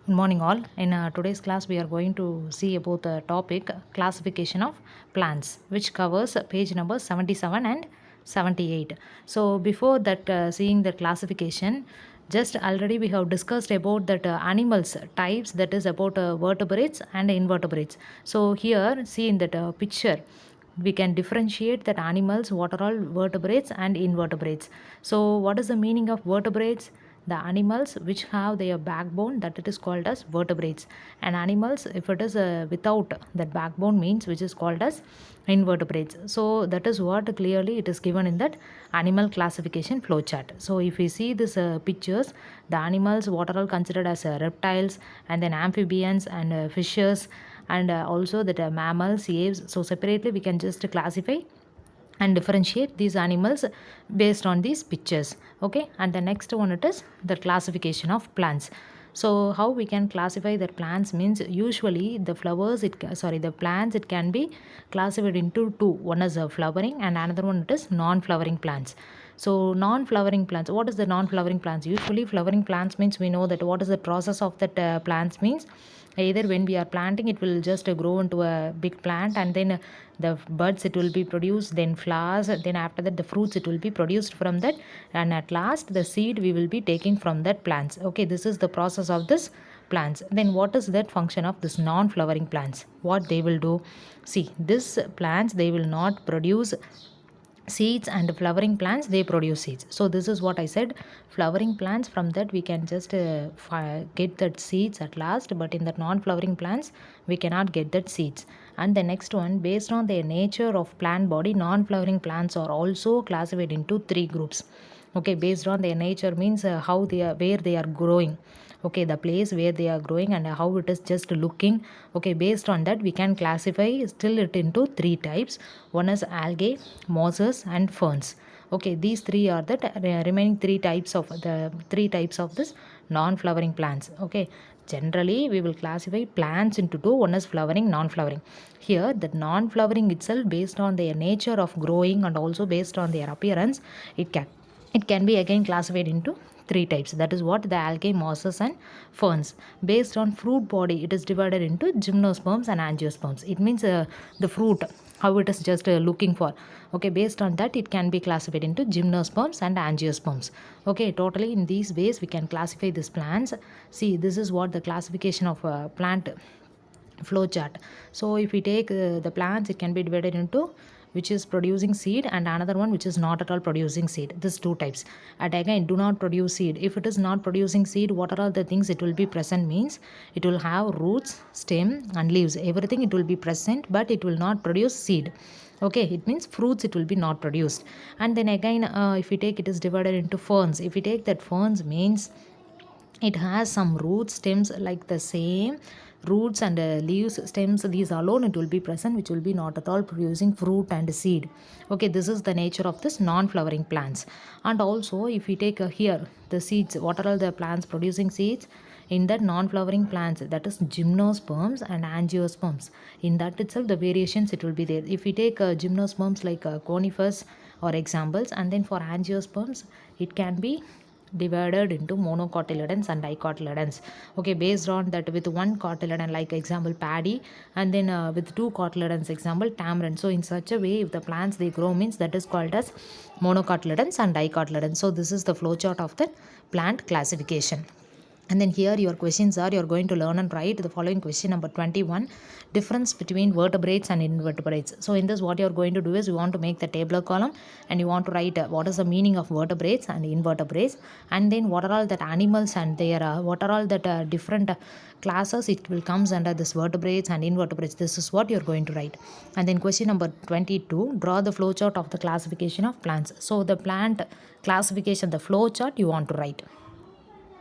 Good morning, all. In today's class, we are going to see about the topic classification of plants, which covers page number 77 and 78. So, before that, seeing the classification, just already we have discussed about that animals types, that is about vertebrates and invertebrates. So, here, see in that picture, we can differentiate that animals what are all vertebrates and invertebrates. So what is the meaning of vertebrates? The animals which have their backbone, that it is called as vertebrates, and animals if it is without that backbone means which is called as invertebrates. So that is what clearly it is given in that animal classification flow chart. So if we see this pictures, the animals what are all considered as reptiles, and then amphibians and fishes, and also that mammals, aves. So separately we can just classify and differentiate these animals based on these pictures. Okay, and the next one it is the classification of plants. So how we can classify the plants means usually the flowers the plants, it can be classified into two. One is a flowering and another one it is non-flowering plants. So non-flowering plants, what is the non-flowering plants? Usually flowering plants means we know that what is the process of that plants means either when we are planting it will just grow into a big plant, and then the buds it will be produced, then flowers, then after that the fruits it will be produced from that, and at last the seed we will be taking from that plants. Okay, this is the process of this plants. Then what is that function of this non-flowering plants? What they will do, see, this plants they will not produce seeds, and flowering plants they produce seeds. So this is what I said, flowering plants, from that we can just get that seeds at last, but in the non-flowering plants we cannot get that seeds. And the next one, based on their nature of plant body, non-flowering plants are also classified into three groups. Okay, based on their nature means how they are, where they are growing. Okay, the place where they are growing and how it is just looking. Okay, based on that we can classify still it into three types. One is algae, mosses and ferns. Okay, these three are the remaining three types of this non-flowering plants. Okay, generally we will classify plants into two. One is flowering, non-flowering. Here the non-flowering itself, based on their nature of growing and also based on their appearance, it can be again classified into three types. That is what the algae, mosses and ferns. Based on fruit body it is divided into gymnosperms and angiosperms. It means the fruit how it is just looking for. Okay, based on that it can be classified into gymnosperms and angiosperms. Okay, totally in these ways we can classify these plants. See, this is what the classification of plant flow chart. So if we take the plants, it can be divided into which is producing seed and another one which is not at all producing seed. This two types. And again, do not produce seed. If it is not producing seed, what are all the things it will be present means it will have roots, stem and leaves, everything it will be present, but it will not produce seed. Okay, it means fruits it will be not produced. And then again, if we take, it is divided into ferns. If we take that, ferns means it has some roots, stems, like the same roots and leaves, stems, these alone it will be present, which will be not at all producing fruit and seed. Okay, this is the nature of this non-flowering plants. And also if we take here the seeds, what are all the plants producing seeds? In that non-flowering plants, that is gymnosperms and angiosperms, in that itself the variations it will be there. If we take gymnosperms like conifers or examples, and then for angiosperms it can be divided into monocotyledons and dicotyledons. Okay, based on that, with one cotyledon like example paddy, and then with two cotyledons example tamarind. So in such a way if the plants they grow means that is called as monocotyledons and dicotyledons. So this is the flowchart of the plant classification. And then here your questions are, you're going to learn and write the following question number 21, difference between vertebrates and invertebrates. So in this what you're going to do is you want to make the tabular column and you want to write what is the meaning of vertebrates and invertebrates, and then what are all that animals and their what are all that different classes it will comes under this vertebrates and invertebrates. This is what you're going to write. And then question number 22, draw the flow chart of the classification of plants. So the plant classification, the flow chart you want to write.